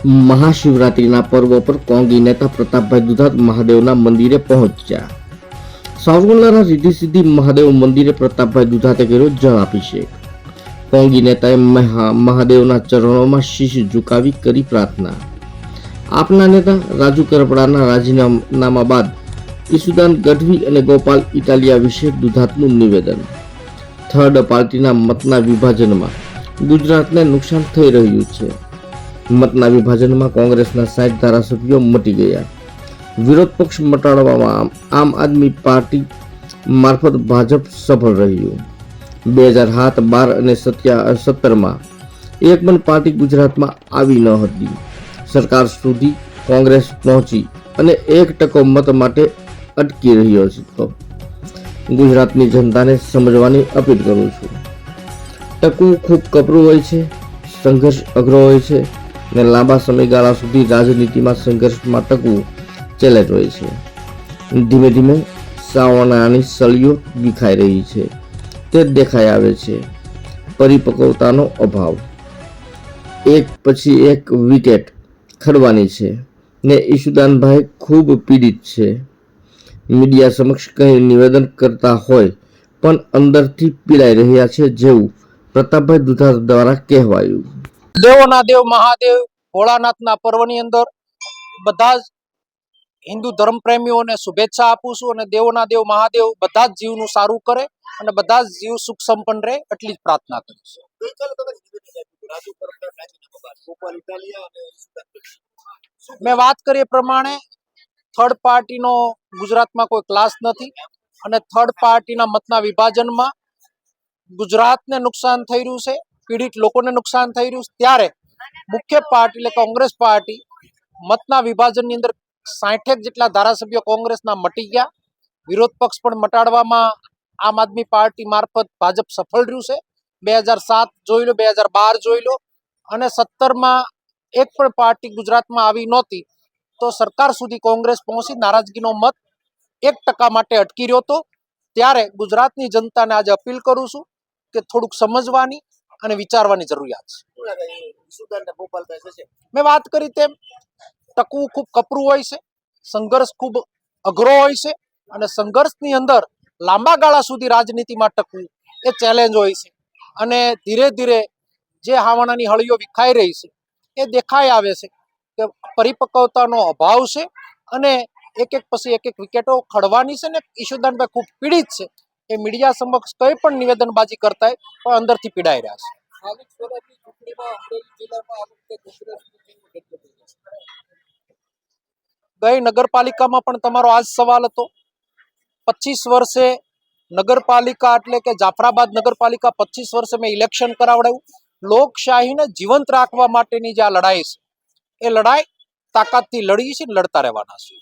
महाशिवरात्रिના પર્વ પર કોંગી નેતા પ્રતાપભાઈ દુધાત મહાદેવના મંદિરે પહોંચ્યા। સાવરકુંડલાના રીધિ સિદ્ધિ મહાદેવ મંદિરે પ્રતાપભાઈ દુધાતે કર્યો જળાભિષેક। કોંગી નેતાએ મહાદેવના ચરણોમાં શીશ ઝુકાવી કરી પ્રાર્થના। આપના નેતા રાજુ કરપડાના રાજીનામા બાદ ઈસુદાન ગઢવી અને ગોપાલ ઇટાલિયા વિશે દુધાતનું નિવેદન। થર્ડ પાર્ટીના મતના વિભાજનમાં ગુજરાતને નુકસાન થઈ રહ્યું છે। મતના વિભાજનમાં કોંગ્રેસના 60 ધારાસભ્યો મટી ગયા। વિરોધ પક્ષ મટાડવામાં આમ આદમી પાર્ટી મારફત ભાજપ સફળ રહ્યું। 2007, 12 અને 17માં એક પણ પાર્ટી ગુજરાતમાં આવી ન હતી। સરકાર સુધી કોંગ્રેસ પહોંચી અને 1% મત માટે અટકી રહ્યો છે। ગુજરાતની જનતાને સમજવાની અપીલ કરું છું। ટકવું ખૂબ કપરું હોય છે, સંઘર્ષ અઘરો હોય છે ને લાંબા સમયગાળા સુધી રાજનીતિમાં સંઘર્ષમાં ટકવું ચેલેન્જ હોય છે। ધીમે ધીમે સાવરણાની સળીઓ વિખાઈ રહી છે, તે દેખાઈ આવે છે। પરિપક્વતાનો અભાવ, એક પછી એક વિકેટ ખડવાની છે ને ઈશુદાનભાઈ ખૂબ પીડિત છે। મીડિયા સમક્ષ કંઈ નિવેદન કરતા હોય પણ અંદરથી પીડાઈ રહ્યા છે, જેવું પ્રતાપભાઈ દુધાત દ્વારા કહેવાયું। દેવોના દેવ મહાદેવ ભોળાનાથના પર્વની અંદર બધા જ હિન્દુ ધર્મ પ્રેમીઓને શુભેચ્છા આપું છું અને દેવોના દેવ મહાદેવ બધા જ જીવનું સારું કરે અને બધા જ જીવ સુખ સંપન્ન રહે એટલી જ પ્રાર્થના કરીશ। મેં વાત કરી એ પ્રમાણે થર્ડ પાર્ટીનો ગુજરાતમાં કોઈ ક્લાસ નથી અને થર્ડ પાર્ટીના મતના વિભાજનમાં ગુજરાતને નુકસાન થઈ રહ્યું છે, પીડિત લોકોને નુકસાન થઈ રહ્યું છે। ત્યારે મુખ્ય પાર્ટી એટલે કોંગ્રેસ પાર્ટી મતના વિભાજનની અંદર 60 જેટલા ધારાસભ્યો કોંગ્રેસના મટી ગયા। વિરોધ પક્ષ પણ મટાડવામાં આમ આદમી પાર્ટી મારફત ભાજપ સફળ રહ્યું છે। 2007 જોઈ લો, 2012 જોઈ લો અને 17માં એક પણ પાર્ટી ગુજરાતમાં આવી નહોતી તો સરકાર સુધી કોંગ્રેસ પહોંચી નારાજગીનો મત 1% માટે અટકી રહ્યો હતો। ત્યારે ગુજરાતની જનતાને આજે અપીલ કરું છું કે થોડુંક સમજવાની અને વિચારવાની જરૂરિયાત છે। મેં વાત કરી તેમ ટકવું ખૂબ કપરું હોય છે, સંઘર્ષ ખૂબ અઘરો હોય છે અને સંઘર્ષની અંદર લાંબા ગાળા સુધી રાજનીતિમાં ટકવું એ ચેલેન્જ હોય છે અને ધીરે ધીરે જે હાવણાની હળીઓ વિખાઈ રહી છે એ દેખાઈ આવે છે કે પરિપક્વતાનો અભાવ છે અને એક પછી એક વિકેટો ખડવાની છે ને ઈશુદાનભાઈ ખૂબ પીડિત છે। એ મીડિયા સમક્ષ કંઈ પણ નિવેદનબાજી કરતા પણ અંદરથી પીડાઈ રહ્યા છે। ગઈ નગરપાલિકામાં પણ તમારો આ જ સવાલ હતો। 25 વર્ષે નગરપાલિકા એટલે કે જાફરાબાદ નગરપાલિકા 25 વર્ષે મેં ઇલેક્શન કરાવડાવ્યું। લોકશાહીને જીવંત રાખવા માટેની જે આ લડાઈ છે એ લડાઈ તાકાતથી લડી છે, લડતા રહેવાના છે।